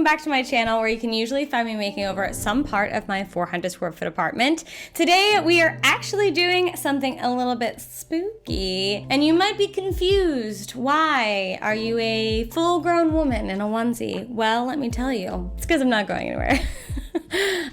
welcome back to my channel where you can usually find me making over some part of my 400 square foot apartment. Today we are actually doing something a little bit spooky, and you might be confused. Why are you a full-grown woman in a onesie? Well, let me tell you, it's because I'm not going anywhere.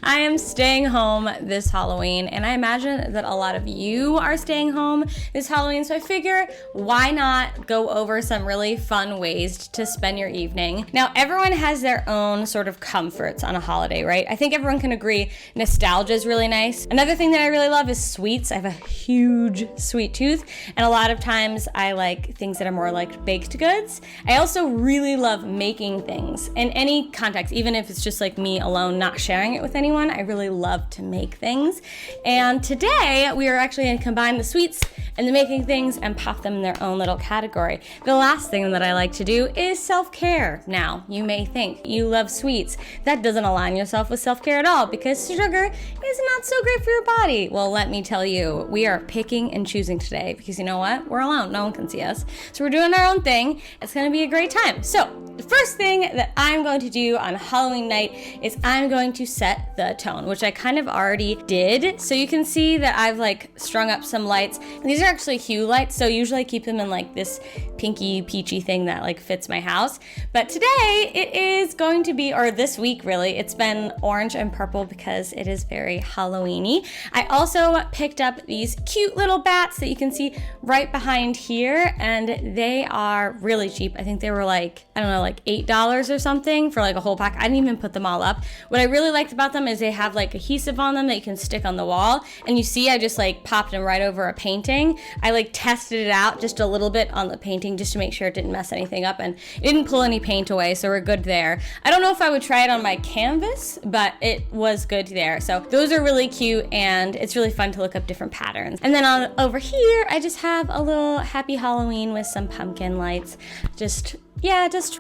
I am staying home this Halloween, and I imagine that a lot of you are staying home this Halloween, so I figure why not go over some really fun ways to spend your evening. Now, everyone has their own sort of comforts on a holiday, right? I think everyone can agree nostalgia is really nice. Another thing that I really love is sweets. I have a huge sweet tooth, and a lot of times I like things that are more like baked goods. I also really love making things in any context, even if it's just like me alone, not sharing it with anyone. I really love to make things. And today we are actually going to combine the sweets and the making things and pop them in their own little category. The last thing that I like to do is self-care. Now, you may think you love sweets. That doesn't align yourself with self-care at all because sugar is not so great for your body. Well, let me tell you, we are picking and choosing today because you know what? We're alone. No one can see us. So we're doing our own thing. It's going to be a great time. So the first thing that I'm going to do on Halloween night is I'm going to set the tone, which I kind of already did. So you can see that I've like strung up some lights. These are actually hue lights, so usually I keep them in like this pinky peachy thing that like fits my house. But today it is going to be, or this week really, it's been orange and purple because it is very Halloween-y. I also picked up these cute little bats that you can see right behind here, and they are really cheap. I think they were like, I don't know, like $8 or something for like a whole pack. I didn't even put them all up. What I really liked about them is they have like adhesive on them that you can stick on the wall, and you see I just like popped them right over a painting. I like tested it out just a little bit on the painting just to make sure it didn't mess anything up, and it didn't pull any paint away, so we're good there. I don't know if I would try it on my canvas, but it was good there. So those are really cute, and it's really fun to look up different patterns. And then over here, I just have a little happy Halloween with some pumpkin lights. Just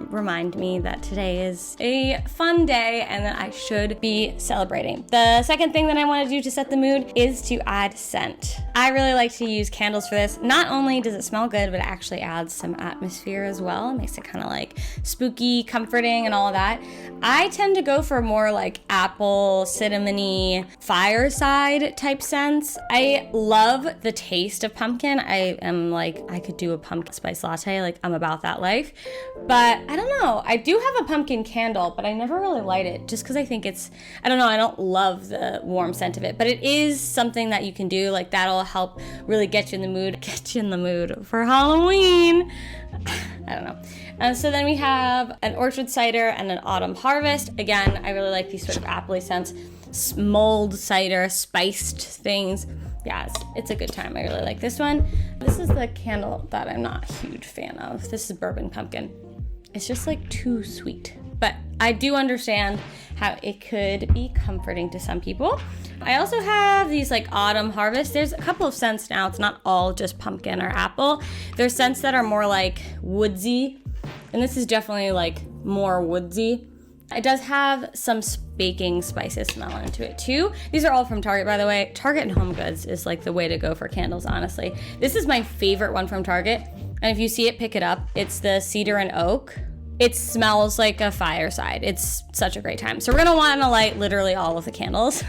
remind me that today is a fun day and that I should be celebrating. The second thing that I want to do to set the mood is to add scent. I really like to use candles for this. Not only does it smell good, but it actually adds some atmosphere as well. It makes it kind of like spooky, comforting, and all of that. I tend to go for more like apple, cinnamony, fireside type scents. I love the taste of pumpkin. I could do a pumpkin spice latte. Like, I'm about that life. But I don't know, I do have a pumpkin candle, but I never really light it just because I think I don't love the warm scent of it, but it is something that you can do. Like, that'll help really get you in the mood for Halloween. I don't know. So then we have an orchard cider and an autumn harvest. Again, I really like these sort of appley scents, mulled cider, spiced things. Yeah, it's a good time. I really like this one. This is the candle that I'm not a huge fan of. This is bourbon pumpkin. It's just like too sweet. But I do understand how it could be comforting to some people. I also have these like autumn harvest. There's a couple of scents now. It's not all just pumpkin or apple. There's scents that are more like woodsy. And this is definitely like more woodsy. It does have some baking spices smell into it too. These are all from Target, by the way. Target and Home Goods is like the way to go for candles, honestly. This is my favorite one from Target. And if you see it, pick it up. It's the cedar and oak. It smells like a fireside. It's such a great time. So we're gonna want to light literally all of the candles.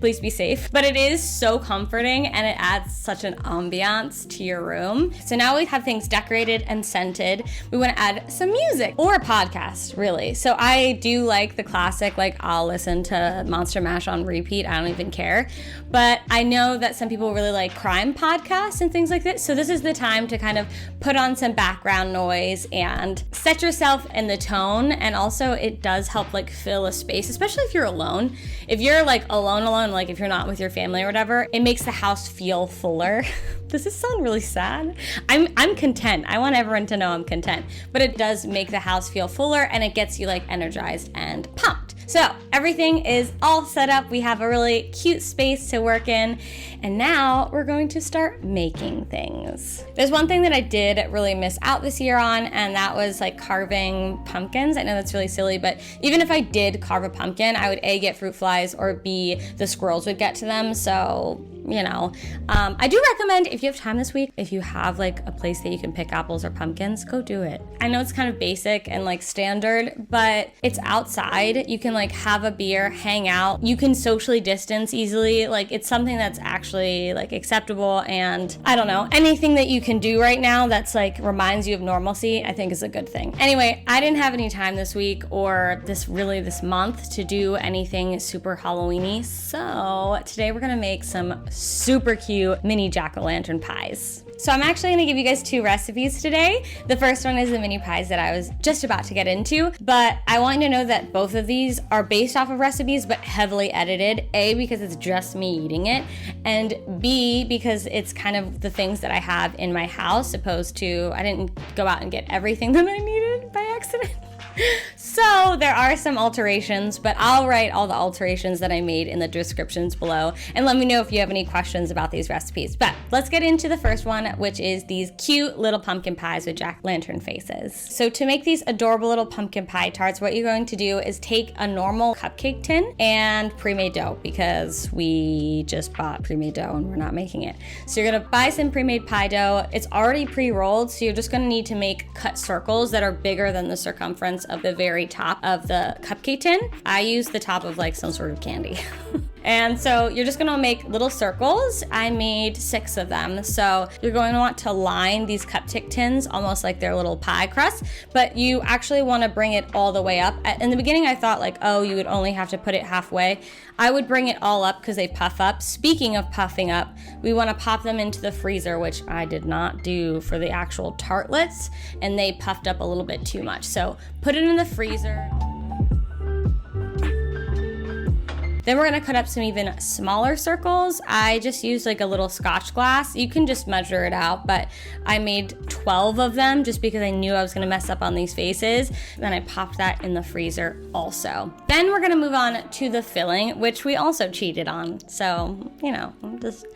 Please be safe. But it is so comforting, and it adds such an ambiance to your room. So now we have things decorated and scented. We want to add some music or a podcast, really. So I do like the classic, like I'll listen to Monster Mash on repeat. I don't even care. But I know that some people really like crime podcasts and things like this. So this is the time to kind of put on some background noise and set yourself in the tone. And also it does help like fill a space, especially if you're alone. If you're like alone, like if you're not with your family or whatever, it makes the house feel fuller. Does this sound really sad? I'm content. I want everyone to know I'm content, but it does make the house feel fuller, and it gets you like energized and pumped. So everything is all set up. We have a really cute space to work in, and now we're going to start making things. There's one thing that I did really miss out this year on, and that was like carving pumpkins. I know that's really silly, but even if I did carve a pumpkin, I would A, get fruit flies, or B, the squirrels would get to them. So you know. I do recommend, if you have time this week, if you have like a place that you can pick apples or pumpkins, go do it. I know it's kind of basic and like standard, but it's outside. You can like have a beer, hang out. You can socially distance easily. Like it's something that's actually like acceptable, and I don't know, anything that you can do right now that's like reminds you of normalcy, I think is a good thing. Anyway, I didn't have any time this week or this month to do anything super Halloween-y, so today we're gonna make some super cute mini jack-o'-lantern pies. So I'm actually gonna give you guys 2 recipes today. The first one is the mini pies that I was just about to get into, but I want you to know that both of these are based off of recipes but heavily edited. A, because it's just me eating it, and B, because it's kind of the things that I have in my house, opposed to I didn't go out and get everything that I needed by accident. So there are some alterations, but I'll write all the alterations that I made in the descriptions below, and let me know if you have any questions about these recipes. But let's get into the first one, which is these cute little pumpkin pies with jack-o'-lantern faces. So to make these adorable little pumpkin pie tarts, what you're going to do is take a normal cupcake tin and pre-made dough, because we just bought pre-made dough and we're not making it. So you're gonna buy some pre-made pie dough. It's already pre-rolled, so you're just gonna need to make cut circles that are bigger than the circumference of the very top of the cupcake tin. I use the top of like some sort of candy. And so you're just gonna make little circles. I made 6 of them. So you're going to want to line these cupcake tins almost like they're little pie crusts, but you actually wanna bring it all the way up. In the beginning, I thought like, oh, you would only have to put it halfway. I would bring it all up because they puff up. Speaking of puffing up, we wanna pop them into the freezer, which I did not do for the actual tartlets, and they puffed up a little bit too much. So put it in the freezer. Then we're gonna cut up some even smaller circles. I just used like a little Scotch glass. You can just measure it out, but I made 12 of them just because I knew I was gonna mess up on these faces. Then I popped that in the freezer also. Then we're gonna move on to the filling, which we also cheated on. So, you know, just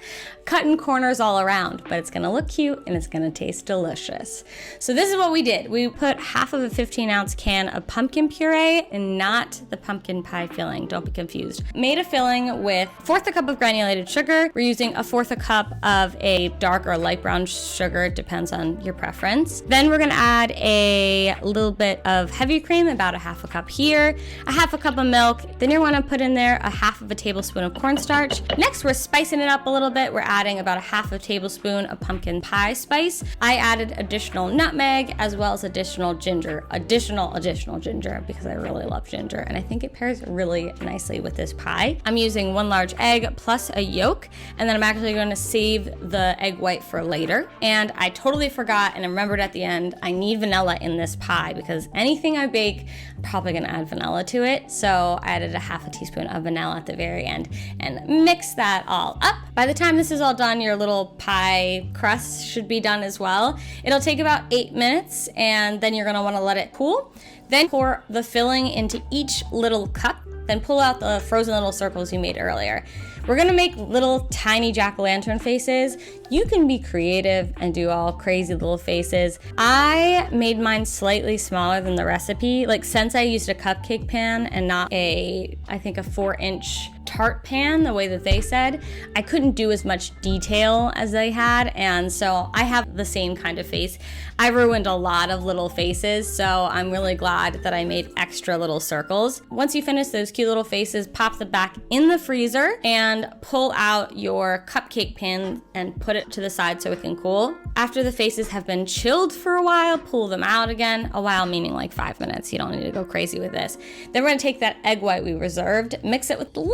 cutting corners all around, but it's gonna look cute and it's gonna taste delicious. So this is what we did. We put half of a 15-ounce can of pumpkin puree, and not the pumpkin pie filling, don't be confused. Made a filling with 1/4 cup of granulated sugar. We're using 1/4 cup of a dark or light brown sugar, it depends on your preference. Then we're gonna add a little bit of heavy cream, about a 1/2 cup here, a 1/2 cup of milk. Then you're gonna put in there a 1/2 tablespoon of cornstarch. Next, we're spicing it up a little bit. We're adding about a 1/2 tablespoon of pumpkin pie spice. I added additional nutmeg as well as additional ginger, additional ginger, because I really love ginger, and I think it pairs really nicely with this pie. I'm using 1 large egg plus a yolk, and then I'm actually going to save the egg white for later. And I totally forgot and remembered at the end, I need vanilla in this pie, because anything I bake, I'm probably going to add vanilla to it. So I added a 1/2 teaspoon of vanilla at the very end and mix that all up. By the time this is all done, your little pie crust should be done as well. It'll take about 8 minutes, and then you're going to want to let it cool. Then pour the filling into each little cup. Then pull out the frozen little circles you made earlier. We're gonna make little tiny jack-o'-lantern faces. You can be creative and do all crazy little faces. I made mine slightly smaller than the recipe. Like, since I used a cupcake pan and not I think a 4-inch tart pan, the way that they said, I couldn't do as much detail as they had, and so I have the same kind of face. I ruined a lot of little faces, so I'm really glad that I made extra little circles. Once you finish those cute little faces, pop them back in the freezer and pull out your cupcake pan and put it to the side so it can cool. After the faces have been chilled for a while, pull them out again. A while meaning like 5 minutes. You don't need to go crazy with this. Then we're gonna take that egg white we reserved, mix it with a little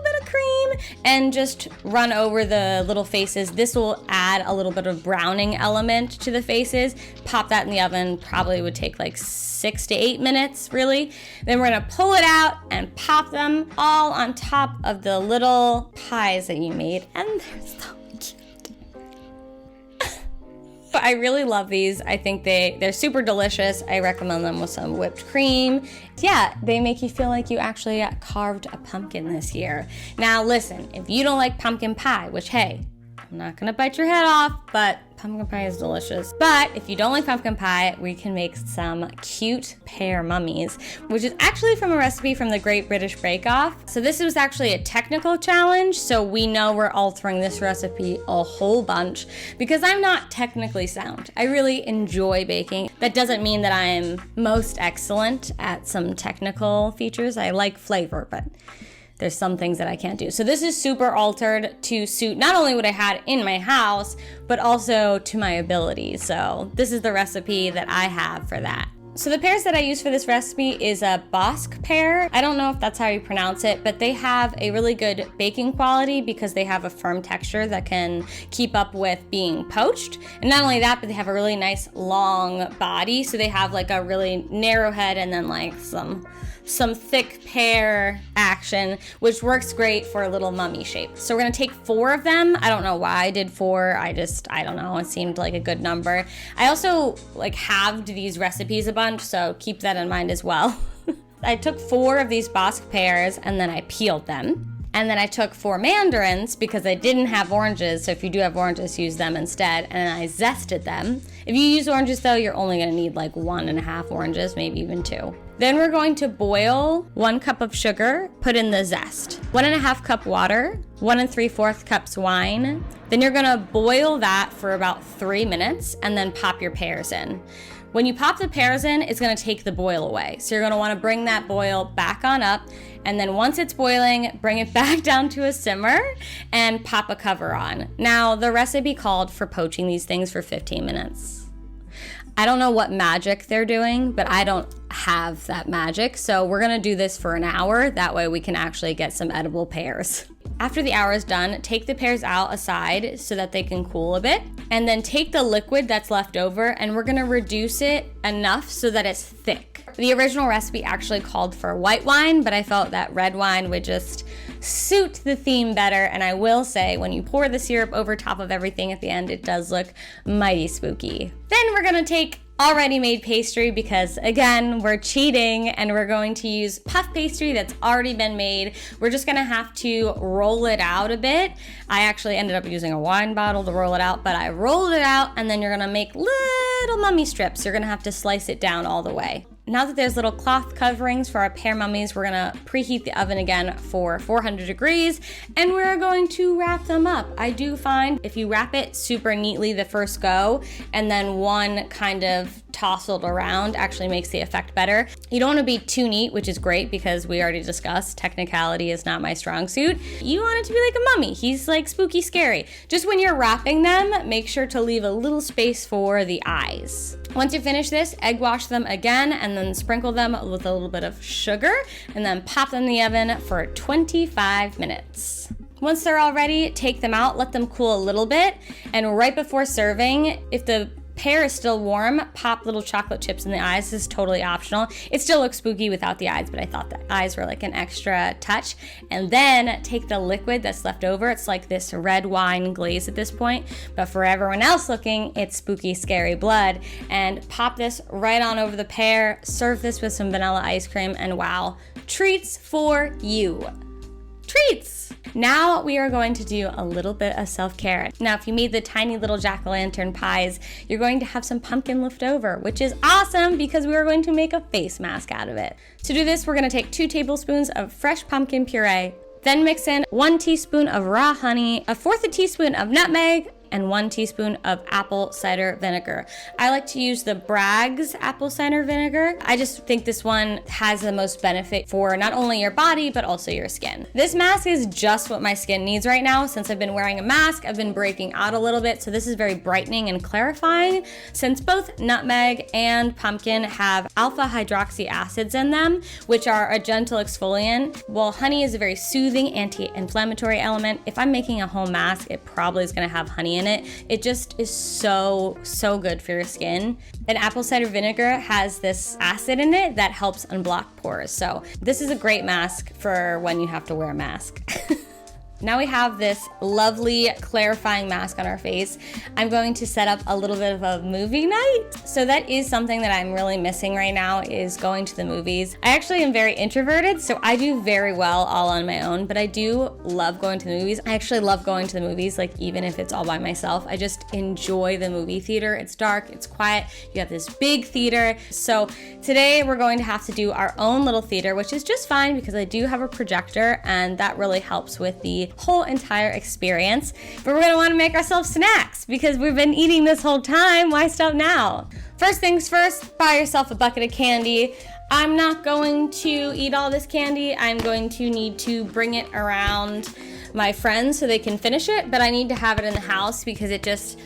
bit of cream, and just run over the little faces. This will add a little bit of browning element to the faces. Pop that in the oven. Probably would take like 6 to 8 minutes, really. Then we're gonna pull it out and pop them all on top of the little pies that you made, and they're so cute. But I really love these. I think they're super delicious. I recommend them with some whipped cream. Yeah, they make you feel like you actually carved a pumpkin this year. Now listen, if you don't like pumpkin pie, which hey, I'm not gonna bite your head off, but pumpkin pie is delicious. But if you don't like pumpkin pie, we can make some cute pear mummies, which is actually from a recipe from the Great British Bake Off. So this was actually a technical challenge, so we know we're altering this recipe a whole bunch because I'm not technically sound. I really enjoy baking. That doesn't mean that I'm most excellent at some technical features. I like flavor, but there's some things that I can't do. So this is super altered to suit not only what I had in my house, but also to my abilities. So this is the recipe that I have for that. So the pears that I use for this recipe is a Bosc pear. I don't know if that's how you pronounce it, but they have a really good baking quality because they have a firm texture that can keep up with being poached. And not only that, but they have a really nice long body. So they have like a really narrow head and then like some thick pear action, which works great for a little mummy shape. So we're gonna take 4 of them. I don't know why I did 4. I don't know. It seemed like a good number. I also like halved these recipes a bunch, so keep that in mind as well. I took 4 of these Bosc pears and then I peeled them. And then I took 4 mandarins because I didn't have oranges, so if you do have oranges, use them instead, and I zested them. If you use oranges though, you're only gonna need like 1.5 oranges, maybe even 2. Then we're going to boil 1 cup of sugar, put in the zest, 1.5 cup water, 1 3/4 cups wine. Then you're gonna boil that for about 3 minutes and then pop your pears in. When you pop the pears in, it's gonna take the boil away. So you're gonna wanna bring that boil back on up, and then once it's boiling, bring it back down to a simmer and pop a cover on. Now, the recipe called for poaching these things for 15 minutes. I don't know what magic they're doing, but I don't have that magic. So we're gonna do this for an hour. That way we can actually get some edible pears. After the hour is done, take the pears out aside so that they can cool a bit. And then take the liquid that's left over and we're gonna reduce it enough so that it's thick. The original recipe actually called for white wine, but I felt that red wine would just suit the theme better. And I will say, when you pour the syrup over top of everything at the end, it does look mighty spooky. Then we're gonna take already made pastry because again, we're cheating and we're going to use puff pastry that's already been made. We're just gonna have to roll it out a bit. I actually ended up using a wine bottle to roll it out, but I rolled it out and then you're gonna make little mummy strips. You're gonna have to slice it down all the way. Now that there's little cloth coverings for our pear mummies, we're gonna preheat the oven again for 400 degrees and we're going to wrap them up. I do find if you wrap it super neatly the first go and then one kind of tousled around actually makes the effect better. You don't want to be too neat, which is great because we already discussed technicality is not my strong suit. You want it to be like a mummy. He's like spooky scary. Just when you're wrapping them, make sure to leave a little space for the eyes. Once you finish this, egg wash them again and then sprinkle them with a little bit of sugar and then pop them in the oven for 25 minutes. Once they're all ready, take them out, let them cool a little bit, and right before serving, if the pear is still warm, pop little chocolate chips in the eyes. This is totally optional. It still looks spooky without the eyes, but I thought the eyes were like an extra touch. And then take the liquid that's left over. It's like this red wine glaze at this point, but for everyone else looking, it's spooky, scary blood. And pop this right on over the pear. Serve this with some vanilla ice cream, and wow, treats for you. Treats! Now we are going to do a little bit of self-care. Now, if you made the tiny little jack-o'-lantern pies, you're going to have some pumpkin left over, which is awesome because we are going to make a face mask out of it. To do this, we're going to take 2 tablespoons of fresh pumpkin puree, then mix in 1 teaspoon of raw honey, 1/4 teaspoon of nutmeg, and 1 teaspoon of apple cider vinegar. I like to use the Bragg's apple cider vinegar. I just think this one has the most benefit for not only your body, but also your skin. This mask is just what my skin needs right now. Since I've been wearing a mask, I've been breaking out a little bit, so this is very brightening and clarifying. Since both nutmeg and pumpkin have alpha hydroxy acids in them, which are a gentle exfoliant, while honey is a very soothing anti-inflammatory element. If I'm making a home mask, it probably is gonna have honey in it. It just is so good for your skin. And apple cider vinegar has this acid in it that helps unblock pores. So this is a great mask for when you have to wear a mask. now we have this lovely clarifying mask on our face. I'm going to set up a little bit of a movie night. So that is something that I'm really missing right now, is going to the movies. I actually am very introverted, so I do very well all on my own, but I do love going to the movies. I actually love going to the movies, like even if it's all by myself. I just enjoy the movie theater. It's dark, it's quiet, you have this big theater. So today we're going to have to do our own little theater, which is just fine because I do have a projector and that really helps with the whole entire experience. But we're gonna wanna make ourselves snacks because we've been eating this whole time. Why stop now? First things first, buy yourself a bucket of candy. I'm not going to eat all this candy. I'm going to need to bring it around my friends so they can finish it, but I need to have it in the house because it just,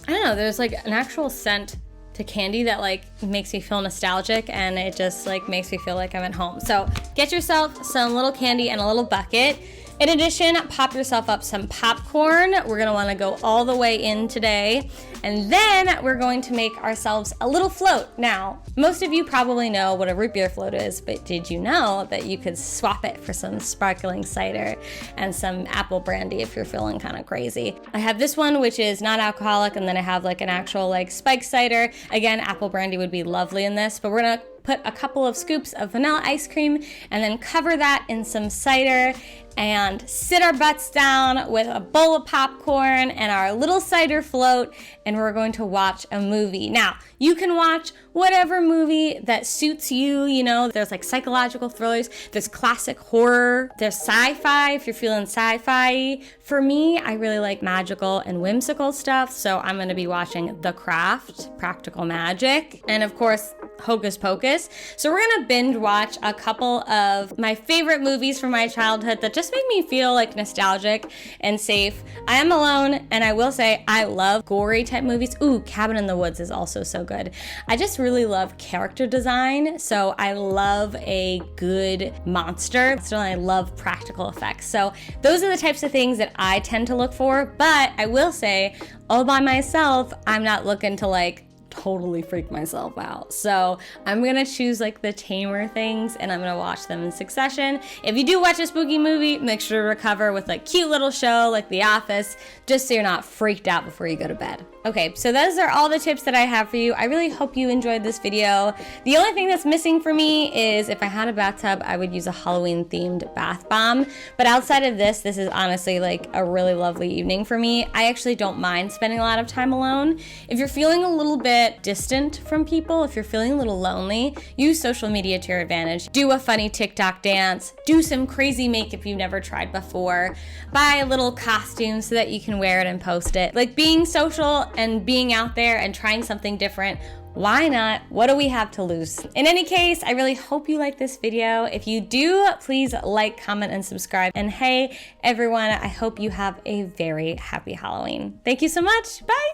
I don't know, there's like an actual scent to candy that like makes me feel nostalgic, and it just like makes me feel like I'm at home. So get yourself some little candy and a little bucket. In addition, pop yourself up some popcorn. We're gonna wanna go all the way in today. And then we're going to make ourselves a little float. Now, most of you probably know what a root beer float is, but did you know that you could swap it for some sparkling cider and some apple brandy if you're feeling kind of crazy? I have this one, which is not alcoholic, and then I have like an actual like spiked cider. Again, apple brandy would be lovely in this, but we're gonna put a couple of scoops of vanilla ice cream and then cover that in some cider and sit our butts down with a bowl of popcorn and our little cider float, and we're going to watch a movie. Now, you can watch whatever movie that suits you, you know, there's like psychological thrillers, there's classic horror, there's sci-fi if you're feeling sci-fi. For me, I really like magical and whimsical stuff, so I'm gonna be watching The Craft, Practical Magic, and of course, Hocus Pocus. So we're gonna binge watch a couple of my favorite movies from my childhood that just make me feel like nostalgic and safe. I am alone, and I will say I love gory type movies. Ooh, Cabin in the Woods is also so good. I just really love character design, so I love a good monster. So I love practical effects. So those are the types of things that I tend to look for, but I will say all by myself, I'm not looking to like totally freak myself out. So I'm gonna choose like the tamer things and I'm gonna watch them in succession. If you do watch a spooky movie, make sure to recover with a cute little show like The Office, just so you're not freaked out before you go to bed. Okay, so those are all the tips that I have for you. I really hope you enjoyed this video. The only thing that's missing for me is if I had a bathtub, I would use a Halloween themed bath bomb. But outside of this is honestly like a really lovely evening for me. I actually don't mind spending a lot of time alone. If you're feeling a little bit distant from people, if you're feeling a little lonely, use social media to your advantage. Do a funny TikTok dance, do some crazy makeup you've never tried before, buy a little costume so that you can wear it and post it. Like being social and being out there and trying something different, why not? What do we have to lose? In any case, I really hope you like this video. If you do, please like, comment, and subscribe. And hey, everyone, I hope you have a very happy Halloween. Thank you so much. Bye.